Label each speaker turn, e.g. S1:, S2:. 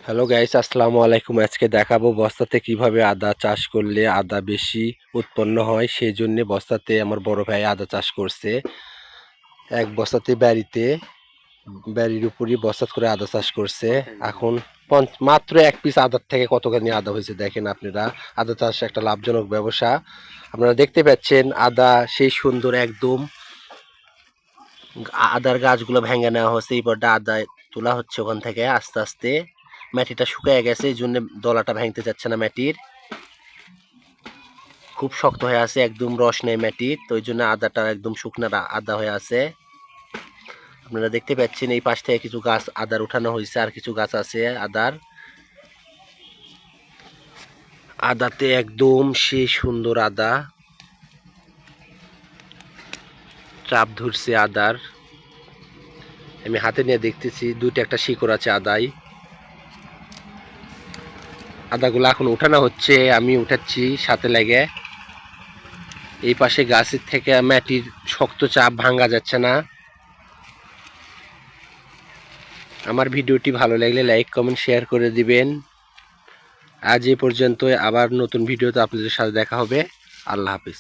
S1: Hello guys, আসসালামু আলাইকুম। আজকে দেখাবো বস্তাতে কিভাবে আদা চাষ করলে আদা বেশি উৎপন্ন হয়। সেই জন্য বস্তাতে আমার বড় ভাই আদা চাষ করছে। এক বস্তাতে বাড়ির উপরই বস্তা করে আদা চাষ করছে। এখন মাত্র এক পিস আদার থেকে কতখানি আদা হয়েছে দেখেন আপনারা। আদা চাষ একটা লাভজনক ব্যবসা। আপনারা দেখতে পাচ্ছেন আদা সেই সুন্দর একদম। আদার গাছগুলো ভেঙে নেওয়া হচ্ছে, এই পর্দা আদা তোলা হচ্ছে ওখান থেকে আস্তে আস্তে। মাটিটা শুকিয়ে গেছে, এই জন্য দলাটা ভাঙতে যাচ্ছে না। মাটির খুব শক্ত হয়ে আছে, একদম রস নেই মাটির, তো ওই জন্য আদাটা একদম শুকনা আদা হয়ে আছে। আপনারা দেখতে পাচ্ছেন এই পাশ থেকে কিছু গাছ আদার উঠানো হয়েছে, আর কিছু গাছ আছে আদার। আদাতে একদম সেই সুন্দর আদা, চাপ ধরছে আদার। আমি হাতে নিয়ে দেখতেছি দুইটা একটা শিকড় আছে আদায়। আদাগুলো এখন উঠানো হচ্ছে, আমি উঠাচ্ছি সাথে লেগে। এই পাশে গাছের থেকে মাটির শক্ত চাপ ভাঙা যাচ্ছে না। আমার ভিডিওটি ভালো লাগলে লাইক কমেন্ট শেয়ার করে দিবেন। আজ এ পর্যন্ত, আবার নতুন ভিডিওতে আপনাদের সাথে দেখা হবে। আল্লাহ হাফিজ।